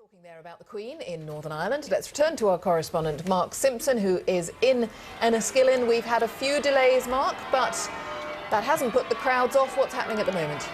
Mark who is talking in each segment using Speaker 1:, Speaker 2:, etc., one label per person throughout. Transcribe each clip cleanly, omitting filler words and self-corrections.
Speaker 1: Talking there about the Queen in Northern Ireland. Let's return to our correspondent Mark Simpson, who is in Enniskillen. We've had a few delays, Mark, but that hasn't put the crowds off. What's happening at the moment?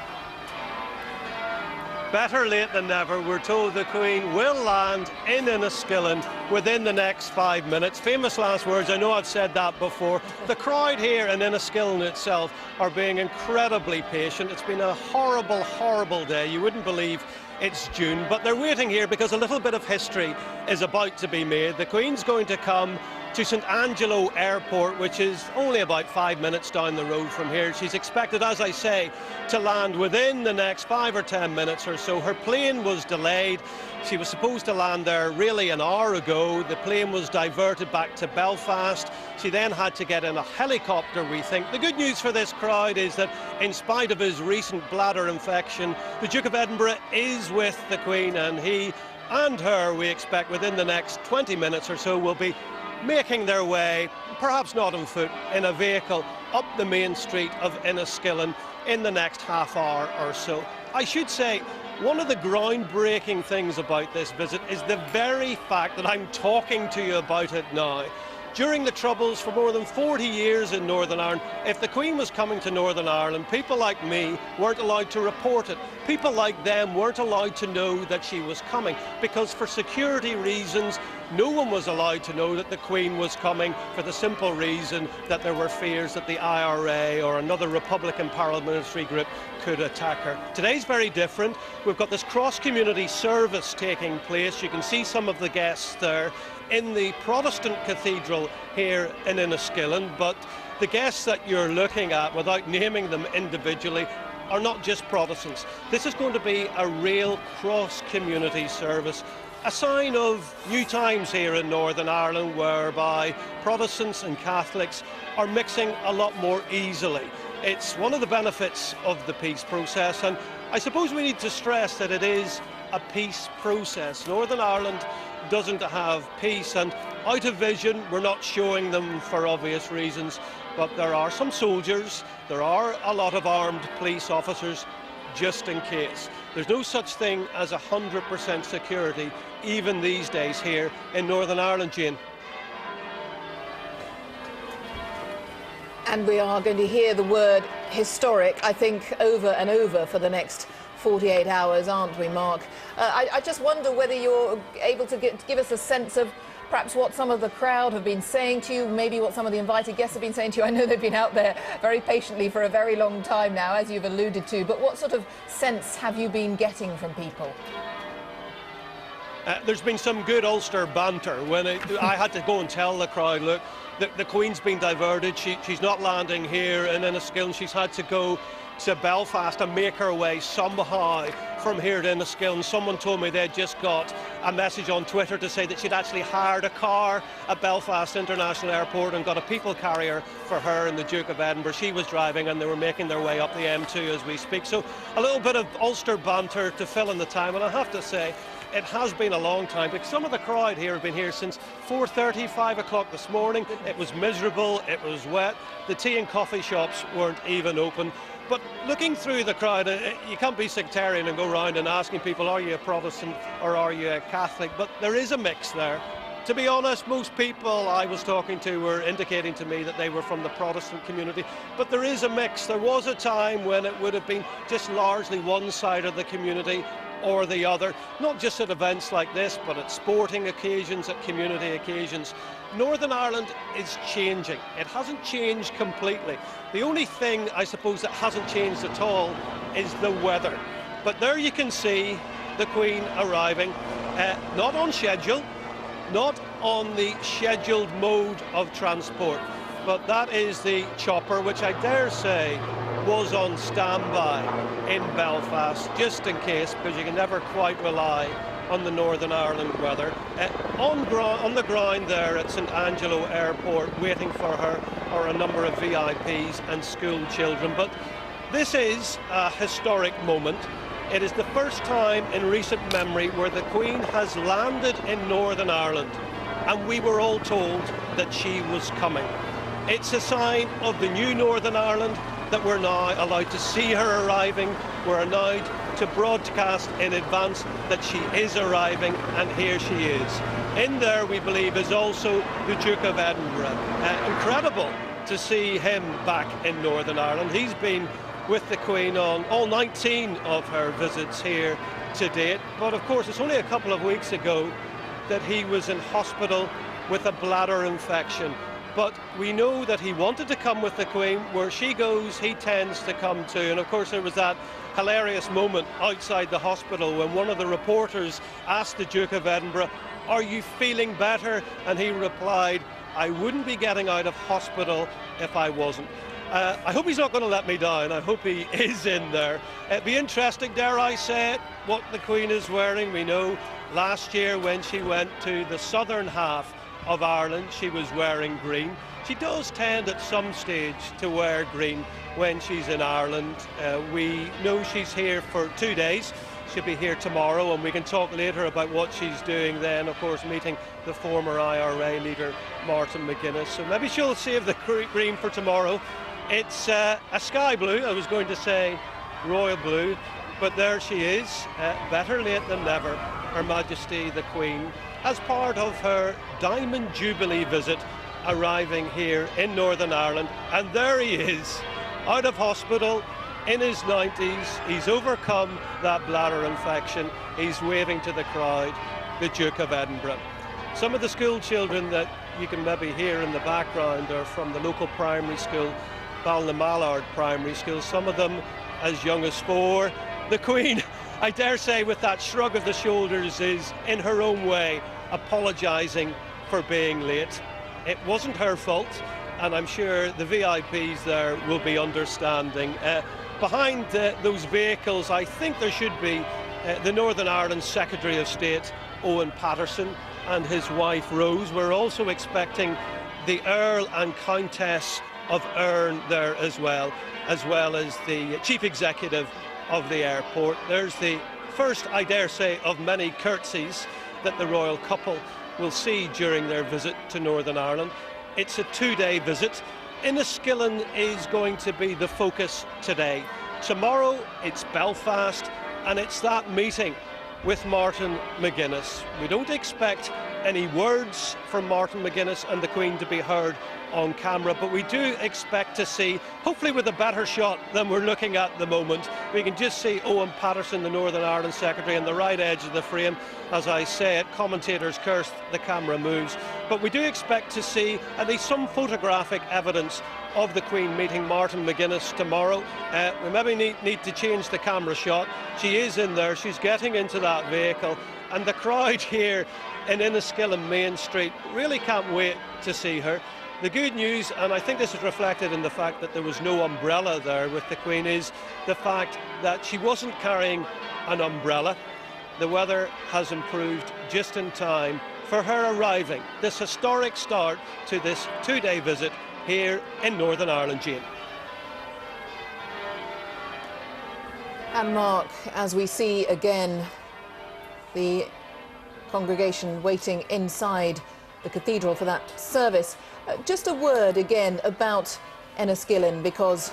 Speaker 2: Better late than never. We're told the Queen will land in Enniskillen within the next 5 minutes. Famous last words. I know I've said that before. The crowd here in Enniskillen itself are being incredibly patient. It's been a horrible, horrible day. You wouldn't believe it's June, but they're waiting here because a little bit of history is about to be made. The Queen's going to come to St Angelo Airport, which is only about 5 minutes down the road from here. She's expected, as I say, to land within the next 5 or 10 minutes or so. Her plane was delayed. She was supposed to land there really an hour ago. The plane was diverted back to Belfast. She then had to get in a helicopter, we think. The good news for this crowd is that in spite of his recent bladder infection, the Duke of Edinburgh is with the Queen, and he and her, we expect, within the next 20 minutes or so, will be making their way, perhaps not on foot, in a vehicle up the main street of Enniskillen in the next half hour or so. I should say, one of the groundbreaking things about this visit is the very fact that I'm talking to you about it now. During the Troubles, for more than 40 years in Northern Ireland, if the Queen was coming to Northern Ireland, people like me weren't allowed to report it. People like them weren't allowed to know that she was coming, because for security reasons, no one was allowed to know that the Queen was coming, for the simple reason that there were fears that the IRA or another Republican paramilitary group could attack her. Today's very different. We've got this cross-community service taking place. You can see some of the guests there in the Protestant cathedral here in Enniskillen, but the guests that you're looking at, without naming them individually, are not just Protestants. This is going to be a real cross-community service, a sign of new times here in Northern Ireland, whereby Protestants and Catholics are mixing a lot more easily. It's one of the benefits of the peace process, and I suppose we need to stress that it is a peace process. Northern Ireland doesn't have peace, and out of vision we're not showing them for obvious reasons, but there are some soldiers, there are a lot of armed police officers, just in case. There's no such thing as 100% security even these days here in Northern Ireland, Jane.
Speaker 1: And we are going to hear the word historic, I think, over and over for the next 48 hours, aren't we, Mark? I just wonder whether you're able to give us a sense of perhaps what some of the crowd have been saying to you, maybe what some of the invited guests have been saying to you. I know they've been out there very patiently for a very long time now, as you've alluded to, but what sort of sense have you been getting from people?
Speaker 2: There's been some good Ulster banter when I had to go and tell the crowd, look, the Queen's been diverted, she's not landing here in Enniskillen, she's had to go to Belfast and make her way somehow from here to Enniskillen. Someone told me they'd just got a message on Twitter to say that she'd actually hired a car at Belfast International Airport and got a people carrier for her and the Duke of Edinburgh. She was driving and they were making their way up the M2 as we speak. So a little bit of Ulster banter to fill in the time, and I have to say, it has been a long time, because some of the crowd here have been here since 4:30, 5 o'clock this morning. It was miserable, it was wet, the tea and coffee shops weren't even open. But looking through the crowd, you can't be sectarian and go around and asking people, are you a Protestant or are you a Catholic? But there is a mix there. To be honest, most people I was talking to were indicating to me that they were from the Protestant community. But there is a mix. There was a time when it would have been just largely one side of the community or the other, not just at events like this, but at sporting occasions, at community occasions. Northern Ireland is changing. It hasn't changed completely. The only thing, I suppose, that hasn't changed at all is the weather. But there you can see the Queen arriving, not on schedule, not on the scheduled mode of transport, but that is the chopper, which I dare say was on standby in Belfast, just in case, because you can never quite rely on the Northern Ireland weather. On the ground there at St Angelo Airport, waiting for her are a number of VIPs and school children. But this is a historic moment. It is the first time in recent memory where the Queen has landed in Northern Ireland, and we were all told that she was coming. It's a sign of the new Northern Ireland that we're now allowed to see her arriving. We're allowed to broadcast in advance that she is arriving, and here she is. In there, we believe, is also the Duke of Edinburgh. Incredible to see him back in Northern Ireland. He's been with the Queen on all 19 of her visits here to date, but of course it's only a couple of weeks ago that he was in hospital with a bladder infection. But we know that he wanted to come with the Queen. Where she goes, he tends to come too. And of course there was that hilarious moment outside the hospital when one of the reporters asked the Duke of Edinburgh, "Are you feeling better?" And he replied, "I wouldn't be getting out of hospital if I wasn't." I hope he's not going to let me down. I hope he is in there. It'd be interesting, dare I say it, what the Queen is wearing. We know last year when she went to the southern half of Ireland, she was wearing green. She does tend at some stage to wear green when she's in Ireland. We know she's here for 2 days. She'll be here tomorrow, and we can talk later about what she's doing then, of course, meeting the former IRA leader, Martin McGuinness. So maybe she'll save the green for tomorrow. It's a sky blue, I was going to say royal blue, but there she is, better late than never, Her Majesty the Queen, as part of her Diamond Jubilee visit, arriving here in Northern Ireland. And there he is, out of hospital, in his 90s. He's overcome that bladder infection. He's waving to the crowd, the Duke of Edinburgh. Some of the school children that you can maybe hear in the background are from the local primary school, Ballinamallard Primary School, some of them as young as 4. The Queen, I dare say, with that shrug of the shoulders, is in her own way apologising for being late. It wasn't her fault, and I'm sure the VIPs there will be understanding. Behind those vehicles, I think there should be the Northern Ireland Secretary of State, Owen Paterson, and his wife Rose. We're also expecting the Earl and Countess of Erne there as well as the Chief Executive of the airport. There's the first, I dare say, of many curtsies that the royal couple will see during their visit to Northern Ireland. It's a 2-day visit. Enniskillen is going to be the focus today. Tomorrow it's Belfast, and it's that meeting with Martin McGuinness. We don't expect any words from Martin McGuinness and the Queen to be heard on camera, but we do expect to see, hopefully with a better shot than we're looking at the moment. We can just see Owen Paterson, the Northern Ireland Secretary, on the right edge of the frame. As I say it, commentators curse, the camera moves. But we do expect to see at least some photographic evidence of the Queen meeting Martin McGuinness tomorrow. We maybe need to change the camera shot. She is in there, she's getting into that vehicle, and the crowd here in Enniskillen Main Street really can't wait to see her. The good news, and I think this is reflected in the fact that there was no umbrella there with the Queen, is the fact that she wasn't carrying an umbrella. The weather has improved just in time for her arriving. This historic start to this 2-day visit here in Northern Ireland, Jane.
Speaker 1: And Mark, as we see again the congregation waiting inside the cathedral for that service, just a word again about Enniskillen, because,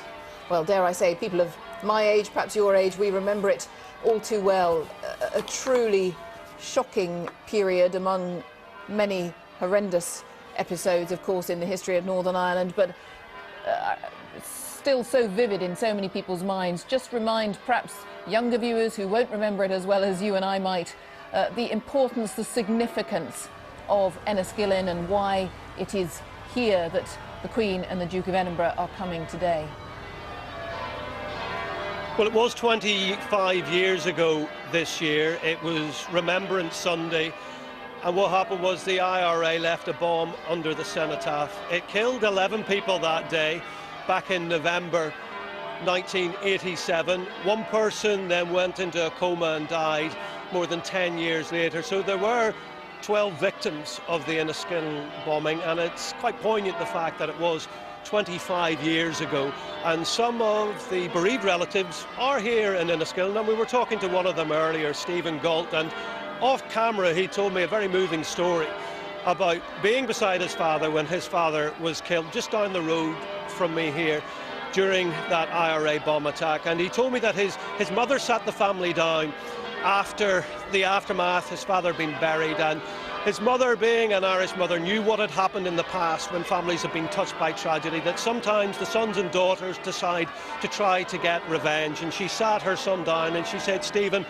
Speaker 1: well, dare I say, people of my age, perhaps your age, we remember it all too well. A truly shocking period among many horrendous episodes, of course, in the history of Northern Ireland, but still so vivid in so many people's minds. Just remind perhaps younger viewers who won't remember it as well as you and I might, the importance, the significance of Enniskillen and why it is here that the Queen and the Duke of Edinburgh are coming today.
Speaker 2: Well, it was 25 years ago this year. It was Remembrance Sunday, and what happened was the IRA left a bomb under the cenotaph. It killed 11 people that day, back in November 1987. One person then went into a coma and died more than 10 years later. So there were 12 victims of the Enniskillen bombing, and it's quite poignant, the fact that it was 25 years ago, and some of the bereaved relatives are here in Enniskillen, and we were talking to one of them earlier, Stephen Galt, and off camera he told me a very moving story about being beside his father when his father was killed just down the road from me here. during that IRA bomb attack, and he told me that his mother sat the family down after the aftermath. His father had been buried, and his mother, being an Irish mother, knew what had happened in the past when families have been touched by tragedy, that sometimes the sons and daughters decide to try to get revenge. And she sat her son down and she said, Stephen,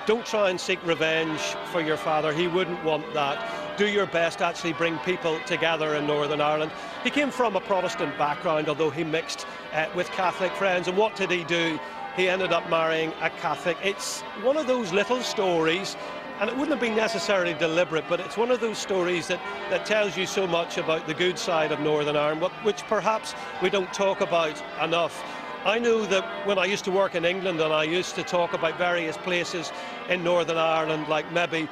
Speaker 2: don't try and seek revenge for your father. He wouldn't want that. Do your best to actually bring people together in Northern Ireland. He came from a Protestant background, although he mixed with Catholic friends. And what did he do? He ended up marrying a Catholic. It's one of those little stories, and it wouldn't have been necessarily deliberate, but it's one of those stories that tells you so much about the good side of Northern Ireland, which perhaps we don't talk about enough. I know that when I used to work in England and I used to talk about various places in Northern Ireland, like maybe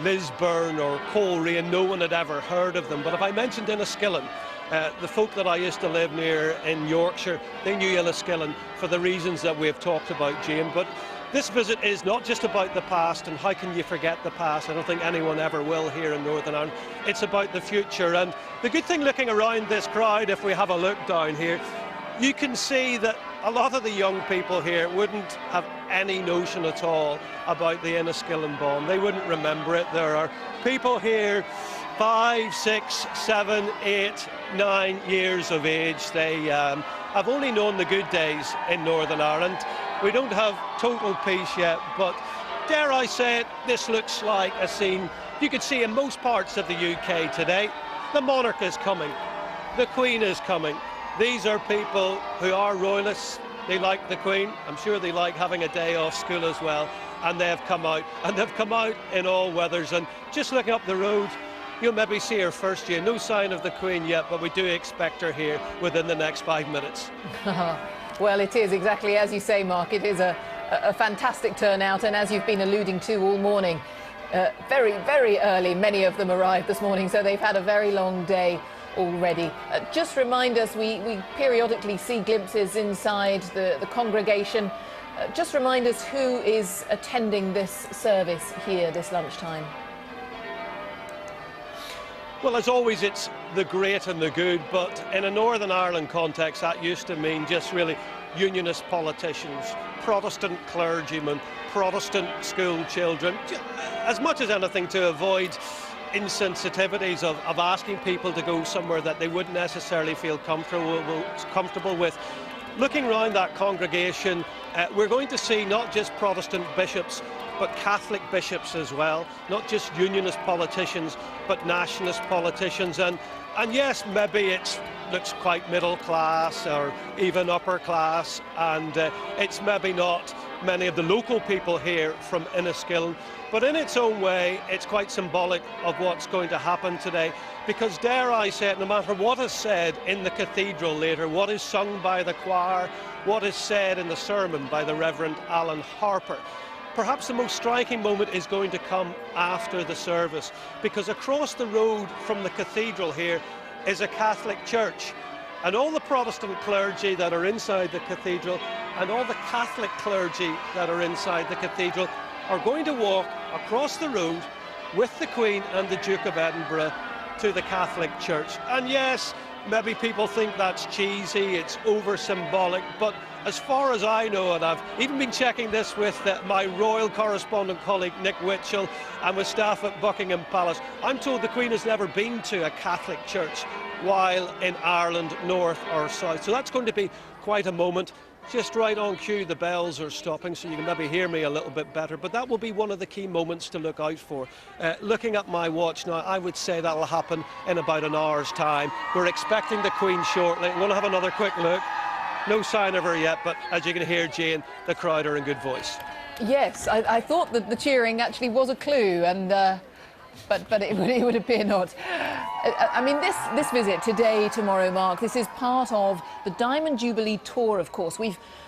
Speaker 2: Lisburn or Coleraine, and no one had ever heard of them. But if I mentioned Enniskillen, the folk that I used to live near in Yorkshire, they knew Enniskillen for the reasons that we've talked about, Jane. But this visit is not just about the past, and how can you forget the past? I don't think anyone ever will here in Northern Ireland. It's about the future. And the good thing looking around this crowd, if we have a look down here, you can see that a lot of the young people here wouldn't have any notion at all about the Enniskillen bomb. They wouldn't remember it. There are people here 5, 6, 7, 8, 9 years of age. They have only known the good days in Northern Ireland. We don't have total peace yet, but dare I say it, this looks like a scene you could see in most parts of the UK today. The monarch is coming. The Queen is coming. These are people who are royalists. They like the Queen. I'm sure they like having a day off school as well. And they've come out. And they've come out in all weathers. And just looking up the road, you'll maybe see her first year. No sign of the Queen yet, but we do expect her here within the next 5 minutes.
Speaker 1: Well, it is exactly as you say, Mark. It is a fantastic turnout. And as you've been alluding to all morning, very, very early, many of them arrived this morning. So they've had a very long day already. Just remind us, we periodically see glimpses inside the congregation. Just remind us who is attending this service here this lunchtime.
Speaker 2: Well, as always, it's the great and the good, but in a Northern Ireland context, that used to mean just really unionist politicians, Protestant clergymen, Protestant school children, as much as anything to avoid insensitivities of asking people to go somewhere that they wouldn't necessarily feel comfortable with. Looking around that congregation, we're going to see not just Protestant bishops, but Catholic bishops as well, not just unionist politicians, but nationalist politicians. And yes, maybe it looks quite middle class or even upper class, and it's maybe not many of the local people here from Enniskillen, but in its own way, it's quite symbolic of what's going to happen today, because dare I say it, no matter what is said in the cathedral later, what is sung by the choir, what is said in the sermon by the Reverend Alan Harper, perhaps the most striking moment is going to come after the service, because across the road from the cathedral here is a Catholic church, and all the Protestant clergy that are inside the cathedral and all the Catholic clergy that are inside the cathedral are going to walk across the road with the Queen and the Duke of Edinburgh to the Catholic Church. And yes, maybe people think that's cheesy, it's over symbolic, but as far as I know, and I've even been checking this with my royal correspondent colleague Nick Witchell and with staff at Buckingham Palace, I'm told the Queen has never been to a Catholic church while in Ireland, north or south. So that's going to be quite a moment. Just right on cue, the bells are stopping, so you can maybe hear me a little bit better, but that will be one of the key moments to look out for. Looking at my watch now, I would say that'll happen in about an hour's time. We're expecting the Queen shortly. I'm going to have another quick look. No sign of her yet, but as you can hear, Jane, the crowd are in good voice. Yes,
Speaker 1: I thought that the cheering actually was a clue, and but it would appear not. I mean, this visit today, tomorrow, Mark, this is part of the Diamond Jubilee tour, of course.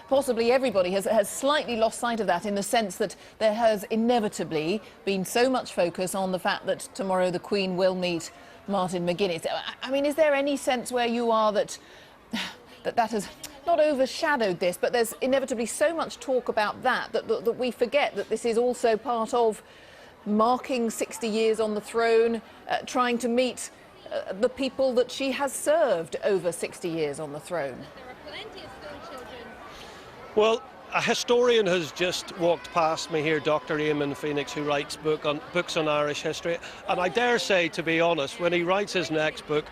Speaker 1: Possibly everybody has slightly lost sight of that, in the sense that there has inevitably been so much focus on the fact that tomorrow the Queen will meet Martin McGuinness. I mean, is there any sense where you are that has not overshadowed this, but there's inevitably so much talk about that we forget that this is also part of marking 60 years on the throne, trying to meet the people that she has served over 60 years on the throne?
Speaker 2: Well, a historian has just walked past me here, Dr. Eamon Phoenix, who writes books on Irish history, and I dare say, to be honest, when he writes his next book,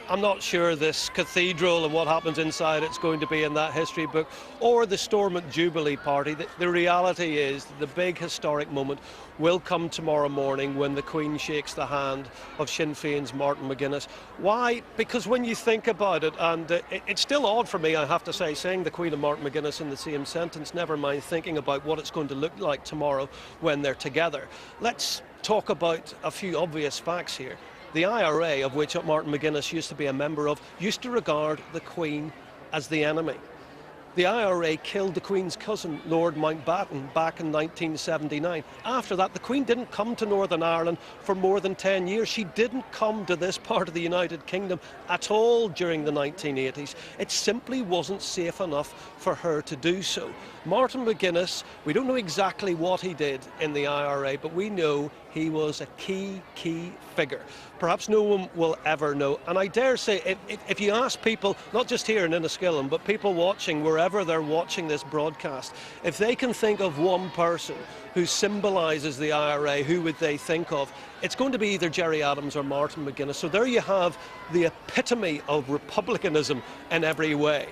Speaker 2: I'm not sure this cathedral and what happens inside it's going to be in that history book, or the Stormont Jubilee party. The reality is the big historic moment will come tomorrow morning when the Queen shakes the hand of Sinn Féin's Martin McGuinness. Why? Because when you think about it, and it's still odd for me, I have to say, saying the Queen and Martin McGuinness in the same sentence, never mind thinking about what it's going to look like tomorrow when they're together. Let's talk about a few obvious facts here. The IRA, of which Martin McGuinness used to be a member of, used to regard the Queen as the enemy. The IRA killed the Queen's cousin, Lord Mountbatten, back in 1979. After that, the Queen didn't come to Northern Ireland for more than 10 years. She didn't come to this part of the United Kingdom at all during the 1980s. It simply wasn't safe enough for her to do so. Martin McGuinness, we don't know exactly what he did in the IRA, but we know he was a key figure. Perhaps no one will ever know. And I dare say, if you ask people, not just here in Enniskillen, but people watching wherever they're watching this broadcast, if they can think of one person who symbolises the IRA, who would they think of? It's going to be either Gerry Adams or Martin McGuinness. So there you have the epitome of republicanism in every way,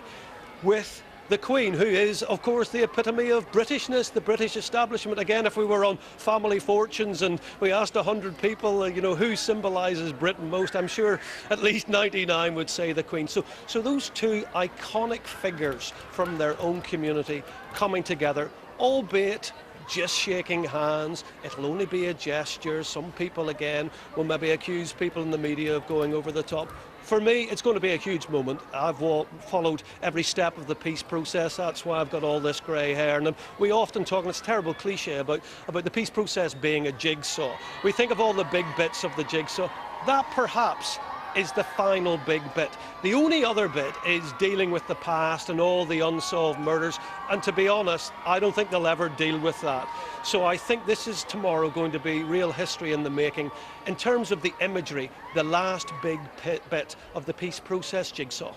Speaker 2: with the Queen, who is, of course, the epitome of Britishness, the British establishment. Again, if we were on Family Fortunes and we asked 100 people, who symbolises Britain most, I'm sure at least 99 would say the Queen. So those two iconic figures from their own community coming together, albeit just shaking hands. It'll only be a gesture. Some people, again, will maybe accuse people in the media of going over the top. For me, it's going to be a huge moment. I've followed every step of the peace process. That's why I've got all this grey hair. And we often talk, and it's a terrible cliche, about the peace process being a jigsaw. We think of all the big bits of the jigsaw. That perhaps is the final big bit. The only other bit is dealing with the past and all the unsolved murders. And to be honest, I don't think they'll ever deal with that. So I think this is tomorrow going to be real history in the making. In terms of the imagery, the last big bit of the peace process jigsaw.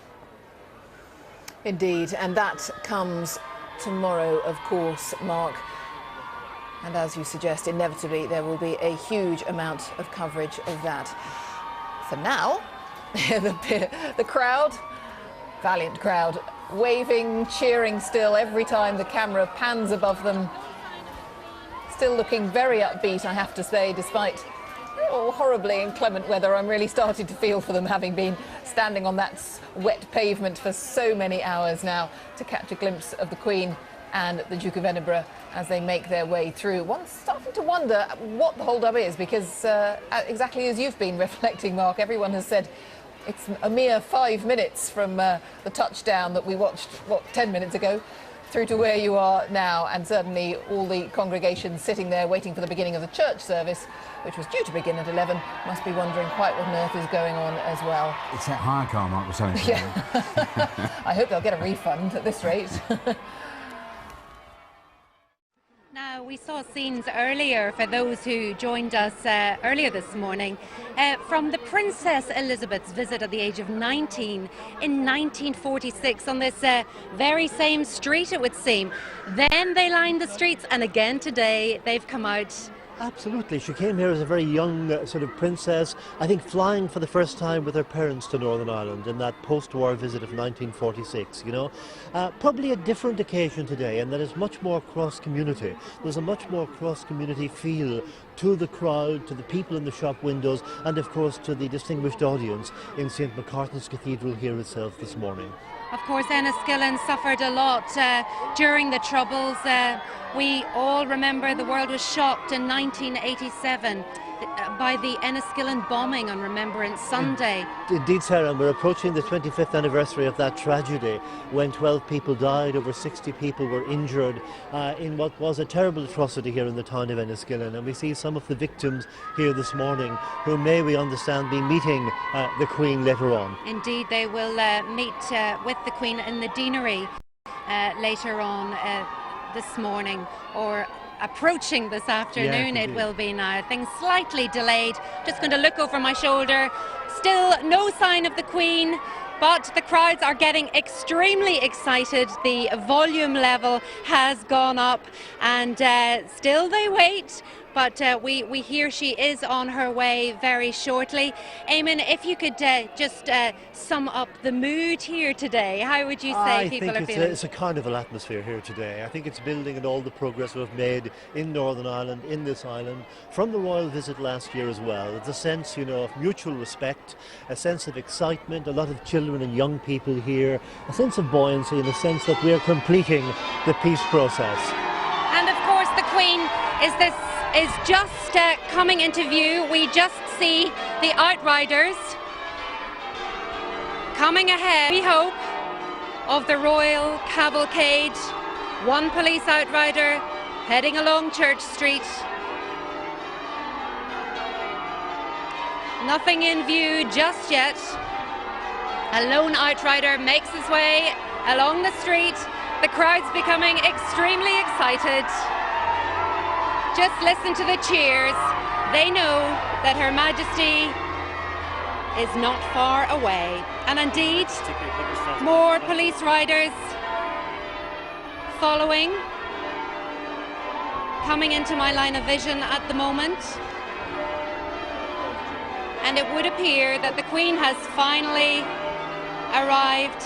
Speaker 1: Indeed, and that comes tomorrow, of course, Mark. And as you suggest, inevitably there will be a huge amount of coverage of that. For now, the crowd, valiant crowd, waving, cheering still every time the camera pans above them. Still looking very upbeat, I have to say, despite horribly inclement weather. I'm really starting to feel for them, having been standing on that wet pavement for so many hours now to catch a glimpse of the Queen and the Duke of Edinburgh as they make their way through. One's starting to wonder what the hold-up is, because exactly as you've been reflecting, Mark, everyone has said it's a mere 5 minutes from the touchdown that we watched, 10 minutes ago, through to where you are now, and certainly all the congregation sitting there waiting for the beginning of the church service, which was due to begin at 11, must be wondering quite what on earth is going on as well.
Speaker 3: It's that hire car Mark was telling me.
Speaker 1: Yeah. I hope they'll get a refund at this rate.
Speaker 4: Now, we saw scenes earlier, for those who joined us earlier this morning, from the Princess Elizabeth's visit at the age of 19 in 1946 on this very same street, it would seem. Then they lined the streets, and again today they've come out.
Speaker 5: Absolutely. She came here as a very young sort of princess, I think flying for the first time with her parents to Northern Ireland in that post-war visit of 1946, Probably a different occasion today, and that is much more cross-community. There's a much more cross-community feel to the crowd, to the people in the shop windows, and of course to the distinguished audience in St Macartn's Cathedral here itself this morning.
Speaker 4: Of course, Enniskillen suffered a lot during the Troubles. We all remember the world was shocked in 1987 by the Enniskillen bombing on Remembrance Sunday.
Speaker 5: Indeed, Sarah, and we're approaching the 25th anniversary of that tragedy when 12 people died, over 60 people were injured in what was a terrible atrocity here in the town of Enniskillen. And we see some of the victims here this morning who may, we understand, be meeting the Queen later on.
Speaker 4: Indeed, they will meet with the Queen in the Deanery later on this morning, or approaching this afternoon. It will be now. Things slightly delayed. Just going to look over my shoulder. Still no sign of the Queen. But the crowds are getting extremely excited. The volume level has gone up, and still they wait. But we hear she is on her way very shortly. Eamon, if you could just sum up the mood here today, how would you say people are feeling?
Speaker 5: It's a carnival atmosphere here today. I think it's building on all the progress we've made in Northern Ireland, in this island, from the royal visit last year as well. It's a sense, of mutual respect, a sense of excitement, a lot of children and young people here, a sense of buoyancy, and a sense that we are completing the peace process.
Speaker 4: And of course the Queen is just coming into view. We just see the outriders coming ahead, we hope, of the royal cavalcade. One police outrider heading along Church Street. Nothing in view just yet. A lone outrider makes his way along the street. The crowd's becoming extremely excited. Just listen to the cheers. They know that Her Majesty is not far away. And indeed, more police riders following, coming into my line of vision at the moment. And it would appear that the Queen has finally arrived.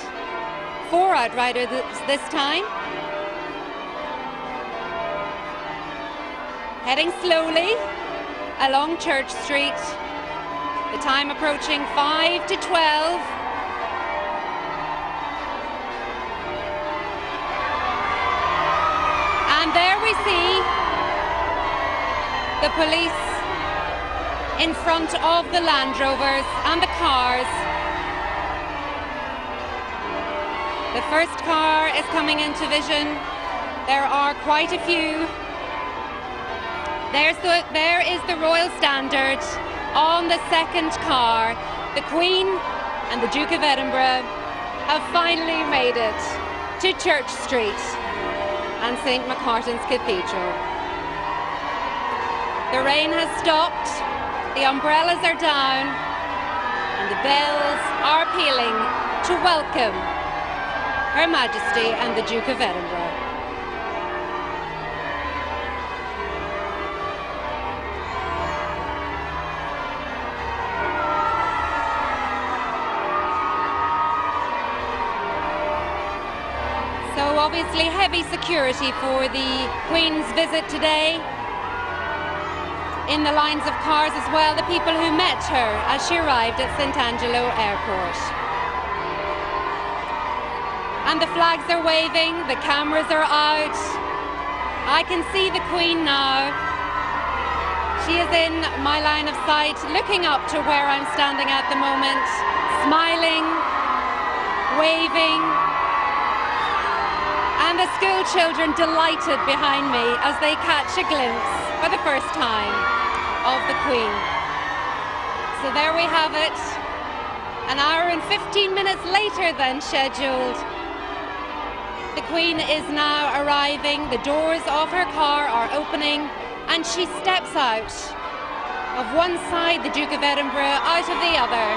Speaker 4: 4 outriders this time. Heading slowly along Church Street. The time approaching 5 to 12. And there we see the police in front of the Land Rovers and the cars. The first car is coming into vision. There are quite a few. There is the Royal Standard on the second car. The Queen and the Duke of Edinburgh have finally made it to Church Street and St Macartan's Cathedral. The rain has stopped, the umbrellas are down, and the bells are pealing to welcome Her Majesty and the Duke of Edinburgh. So obviously heavy security for the Queen's visit today. In the lines of cars as well, the people who met her as she arrived at St Angelo Airport. And the flags are waving, the cameras are out. I can see the Queen now. She is in my line of sight, looking up to where I'm standing at the moment, smiling, waving. And the school children delighted behind me as they catch a glimpse for the first time of the Queen. So there we have it, an hour and 15 minutes later than scheduled. The Queen is now arriving, the doors of her car are opening, and she steps out of one side, the Duke of Edinburgh out of the other.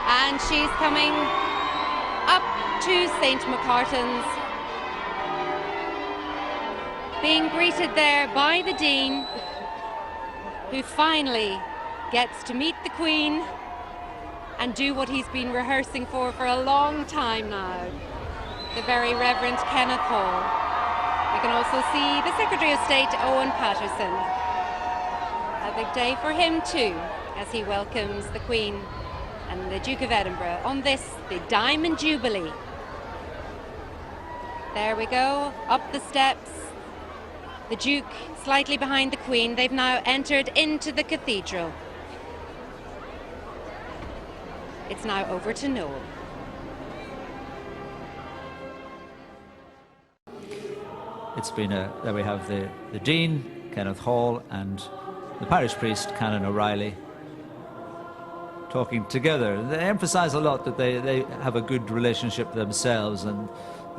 Speaker 4: And she's coming up to St Macartan's, being greeted there by the Dean, who finally gets to meet the Queen and do what he's been rehearsing for a long time now, the Very Reverend Kenneth Hall. We can also see the Secretary of State, Owen Paterson. A big day for him too, as he welcomes the Queen and the Duke of Edinburgh on this, the Diamond Jubilee. There we go, up the steps. The Duke slightly behind the Queen. They've now entered into the cathedral. It's now over to Noel.
Speaker 6: It's been there we have the Dean, Kenneth Hall, and the parish priest, Canon O'Reilly, talking together. They emphasise a lot that they have a good relationship themselves, and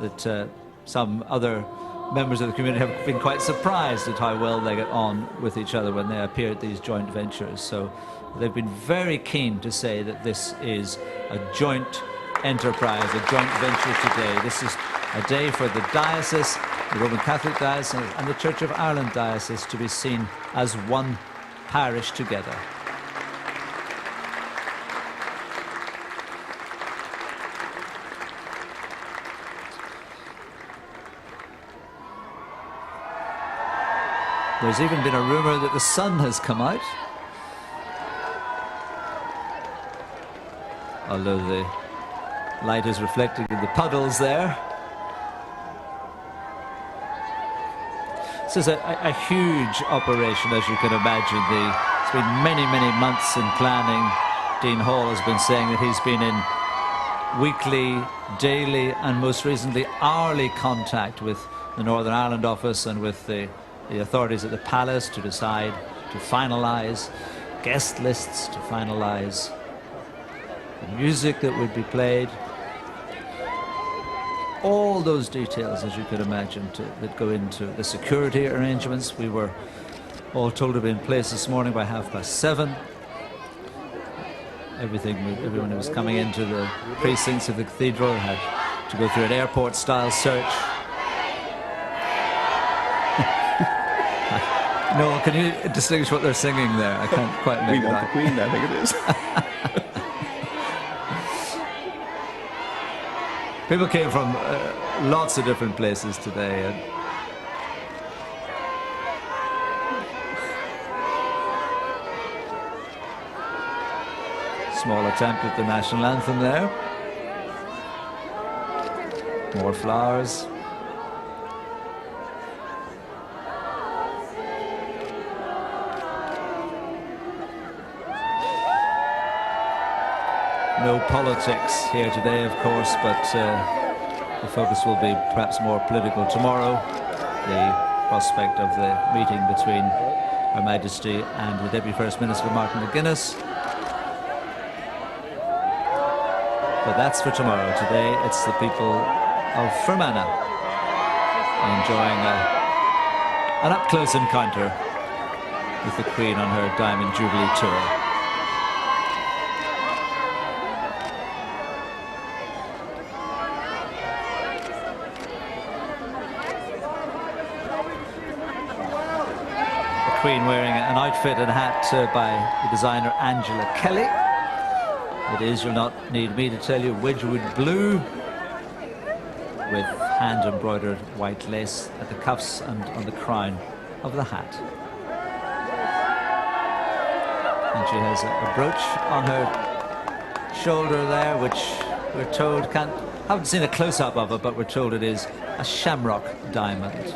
Speaker 6: that some other members of the community have been quite surprised at how well they get on with each other when they appear at these joint ventures. So they've been very keen to say that this is a joint enterprise, a joint venture today. This is a day for the diocese, the Roman Catholic Diocese and the Church of Ireland Diocese to be seen as one parish together. There's even been a rumour that the sun has come out, although the light is reflected in the puddles there. This is a huge operation, as you can imagine. It's been many, many months in planning. Dean Hall has been saying that he's been in weekly, daily and most recently hourly contact with the Northern Ireland office and with the authorities at the palace to decide, to finalise guest lists, to finalise the music that would be played. All those details, as you could imagine, that go into the security arrangements. We were all told to be in place this morning by 7:30. Everyone who was coming into the precincts of the cathedral had to go through an airport-style search. Noel, can you distinguish what they're singing there? I can't quite make it out.
Speaker 7: We Want the Queen, I think it is.
Speaker 6: People came from lots of different places today. And small attempt at the national anthem there. More flowers. No politics here today, of course, but the focus will be perhaps more political tomorrow. The prospect of the meeting between Her Majesty and the Deputy First Minister, Martin McGuinness. But that's for tomorrow. Today, it's the people of Fermanagh enjoying an up-close encounter with the Queen on her Diamond Jubilee tour. Queen wearing an outfit and hat by the designer Angela Kelly. It is, you'll not need me to tell you, Wedgwood blue with hand-embroidered white lace at the cuffs and on the crown of the hat. And she has a brooch on her shoulder there, which we're told haven't seen a close-up of it, but we're told it is a shamrock diamond.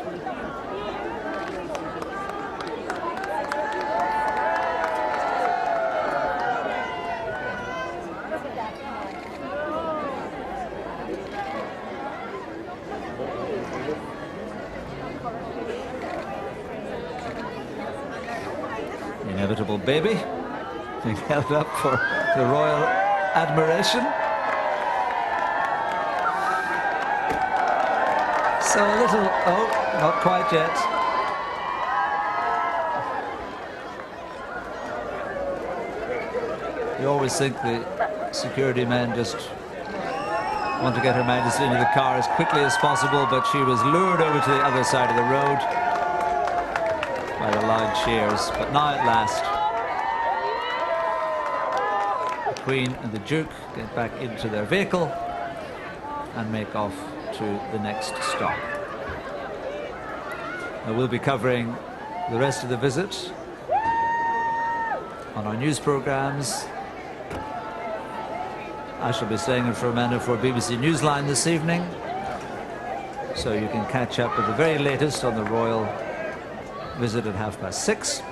Speaker 6: Inevitable baby being held up for the royal admiration. So a little, oh, not quite yet. You always think the security men just want to get Her Majesty into the car as quickly as possible, but she was lured over to the other side of the road by the loud cheers. But now at last, the Queen and the Duke get back into their vehicle and make off to the next stop. Now we'll be covering the rest of the visit on our news programmes. I shall be staying in Fermanagh for BBC Newsline this evening, so you can catch up with the very latest on the royal visit at 6:30.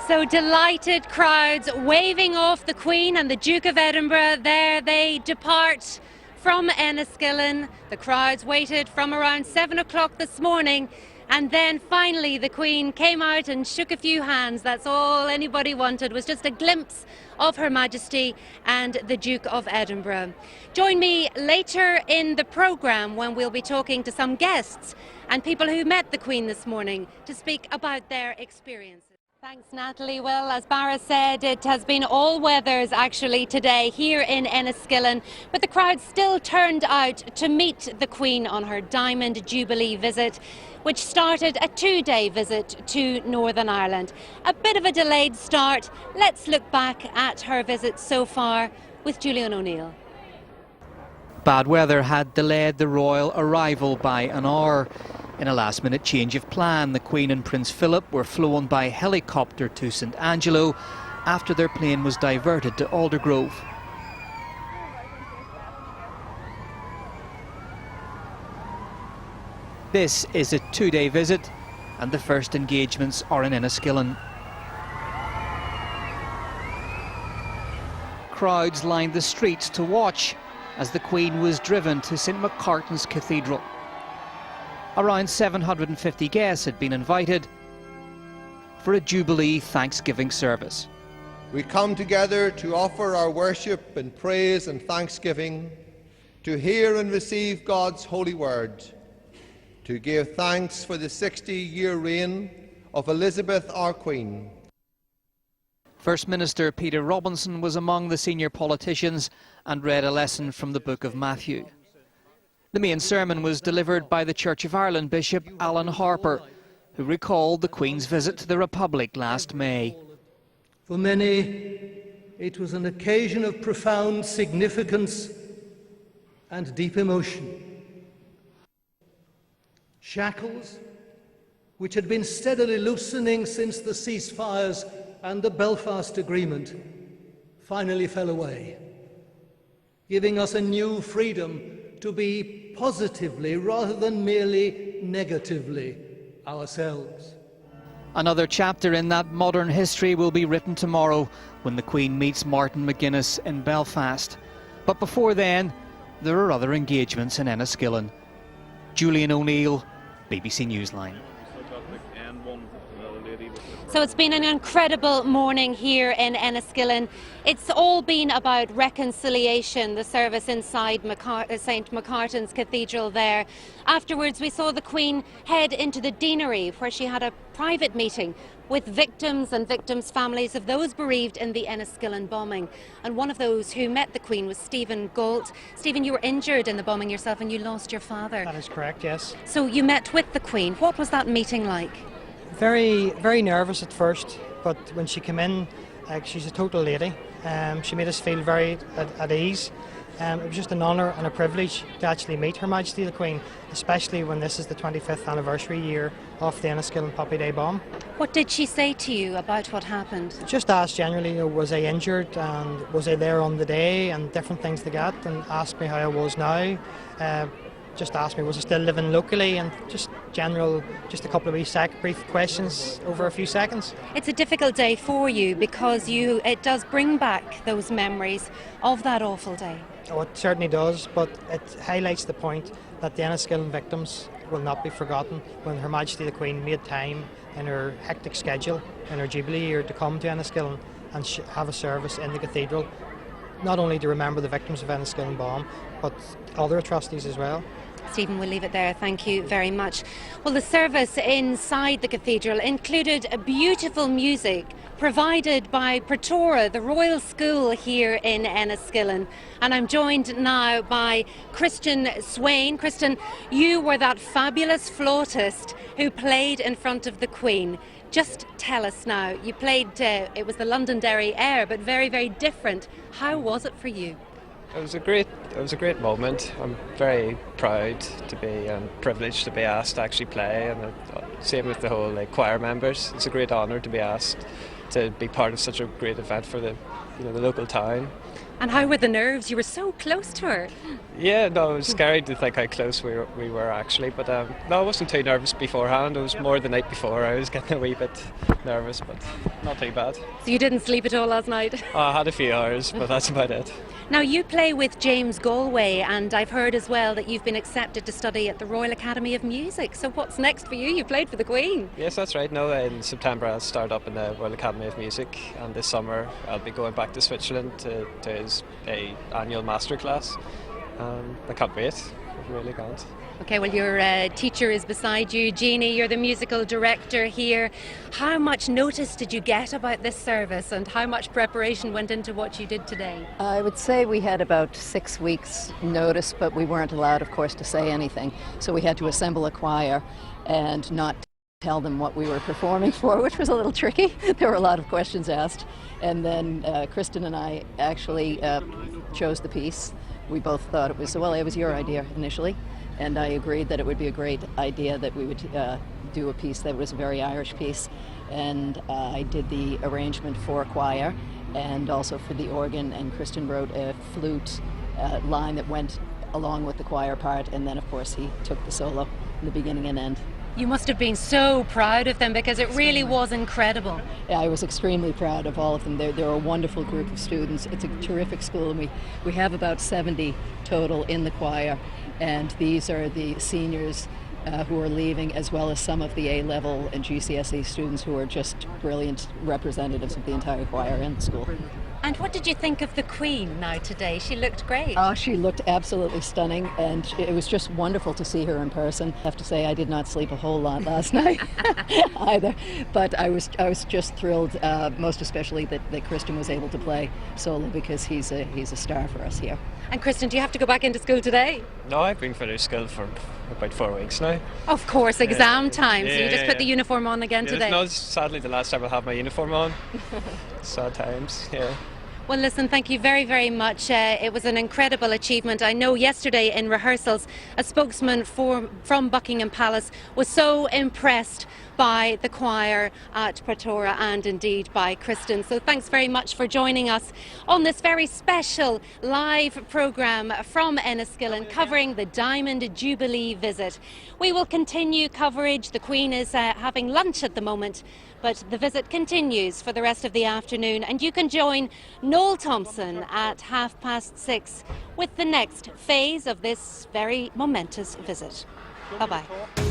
Speaker 4: So delighted crowds waving off the Queen and the Duke of Edinburgh. There they depart from Enniskillen. The crowds waited from around 7 o'clock this morning And then finally the Queen came out and shook a few hands. That's all anybody wanted, was just a glimpse of Her Majesty and the Duke of Edinburgh. Join me later in the programme when we'll be talking to some guests and people who met the Queen this morning to speak about their experiences. Thanks, Natalie. Well, as Barra said, it has been all weathers actually today here in Enniskillen, but the crowd still turned out to meet the Queen on her Diamond Jubilee visit, which started a 2-day visit to Northern Ireland. A bit of a delayed start. Let's look back at her visit so far with Julian O'Neill.
Speaker 7: Bad weather had delayed the royal arrival by an hour. In a last-minute change of plan, the Queen and Prince Philip were flown by helicopter to St Angelo after their plane was diverted to Aldergrove. This is a 2-day visit, and the first engagements are in Enniskillen. Crowds lined the streets to watch as the Queen was driven to St Macartn's Cathedral. Around 750 guests had been invited for a Jubilee Thanksgiving service.
Speaker 8: We come together to offer our worship and praise and thanksgiving, to hear and receive God's holy word, to give thanks for the 60-year reign of Elizabeth our Queen.
Speaker 7: First Minister Peter Robinson was among the senior politicians and read a lesson from the book of Matthew. The main sermon was delivered by the Church of Ireland Bishop Alan Harper, who recalled the Queen's visit to the Republic last May.
Speaker 9: For many, it was an occasion of profound significance and deep emotion. Shackles, which had been steadily loosening since the ceasefires and the Belfast Agreement, finally fell away, giving us a new freedom to be positively rather than merely negatively ourselves.
Speaker 7: Another chapter in that modern history will be written tomorrow when the Queen meets Martin McGuinness in Belfast. But before then, there are other engagements in Enniskillen. Julian O'Neill, BBC Newsline.
Speaker 4: So it's been an incredible morning here in Enniskillen. It's all been about reconciliation, the service inside St Macartn's Cathedral there. Afterwards, we saw the Queen head into the Deanery, where she had a private meeting with victims and victims' families of those bereaved in the Enniskillen bombing. And one of those who met the Queen was Stephen Galt. Stephen, you were injured in the bombing yourself and you lost your father.
Speaker 10: That is correct, yes.
Speaker 4: So you met with the Queen. What was that meeting like?
Speaker 10: Very, very nervous at first, but when she came in, she's a total lady. She made us feel very at ease. It was just an honour and a privilege to actually meet Her Majesty the Queen, especially when this is the 25th anniversary year of the Enniskillen Poppy Day bomb.
Speaker 4: What did she say to you about what happened?
Speaker 10: Just asked generally, was I injured and was I there on the day and different things like that, and asked me how I was now. Just asked me, was I still living locally, and just general, just a couple of brief questions over a few seconds.
Speaker 4: It's a difficult day for you because it does bring back those memories of that awful day.
Speaker 10: Oh, it certainly does, but it highlights the point that the Enniskillen victims will not be forgotten when Her Majesty the Queen made time in her hectic schedule in her Jubilee year to come to Enniskillen and have a service in the cathedral, not only to remember the victims of Enniskillen bomb, but other atrocities as well.
Speaker 4: Stephen, we'll leave it there. Thank you very much. Well, the service inside the cathedral included beautiful music provided by Praetora, the Royal School here in Enniskillen. And I'm joined now by Christian Swain. Christian, you were that fabulous flautist who played in front of the Queen. Just tell us now, you played, it was the Londonderry Air, but very, very different. How was it for you?
Speaker 11: It was a great moment. I'm very proud to be and privileged to be asked to actually play, and same with the whole choir members. It's a great honour to be asked to be part of such a great event for the local town.
Speaker 4: And how were the nerves? You were so close to her.
Speaker 11: Yeah, no, it was scary to think how close we were actually, but no, I wasn't too nervous beforehand. It was more the night before I was getting a wee bit nervous, but not too bad.
Speaker 4: So you didn't sleep at all last night?
Speaker 11: I had a few hours, but that's about it.
Speaker 4: Now you play with James Galway, and I've heard as well that you've been accepted to study at the Royal Academy of Music. So what's next for you? You played for the Queen.
Speaker 11: Yes, that's right. No, in September I'll start up in the Royal Academy of Music, and this summer I'll be going back to Switzerland to his annual masterclass. I can't wait. I really can't.
Speaker 4: Okay, well, your teacher is beside you. Jeannie, you're the musical director here. How much notice did you get about this service, and how much preparation went into what you did today?
Speaker 12: I would say we had about 6 weeks notice, but we weren't allowed, of course, to say anything. So we had to assemble a choir and not tell them what we were performing for, which was a little tricky. There were a lot of questions asked. And then Kristen and I actually chose the piece. We both thought it was your idea initially. And I agreed that it would be a great idea that we would do a piece that was a very Irish piece. And I did the arrangement for a choir and also for the organ, and Kristen wrote a flute line that went along with the choir part, and then of course he took the solo in the beginning and end.
Speaker 4: You must have been so proud of them, because it really was incredible.
Speaker 12: Yeah, I was extremely proud of all of them. They're a wonderful group of students. It's a terrific school, and we have about 70 total in the choir. And these are the seniors who are leaving, as well as some of the A-level and GCSE students who are just brilliant representatives of the entire choir and the school.
Speaker 4: And what did you think of the Queen now today? She looked great.
Speaker 12: Oh, she looked absolutely stunning, and it was just wonderful to see her in person. I have to say I did not sleep a whole lot last night either, but I was just thrilled, most especially that Kristen was able to play solo, because he's a star for us here.
Speaker 4: And Kristen, do you have to go back into school today?
Speaker 11: No, I've been finished school for about 4 weeks now.
Speaker 4: Of course, exam time, so you just put the
Speaker 11: yeah.
Speaker 4: uniform on again today?
Speaker 11: No, it's sadly the last time I'll have my uniform on. Sad times, yeah.
Speaker 4: Well, listen, thank you very, very much. It was an incredible achievement. I know yesterday in rehearsals, a spokesman from Buckingham Palace was so impressed by the choir at Praetora and indeed by Kristen. So thanks very much for joining us on this very special live programme from Enniskillen covering the Diamond Jubilee visit. We will continue coverage. The Queen is having lunch at the moment, but the visit continues for the rest of the afternoon, and you can join Noel Thompson at 6:30 with the next phase of this very momentous visit. Bye-bye.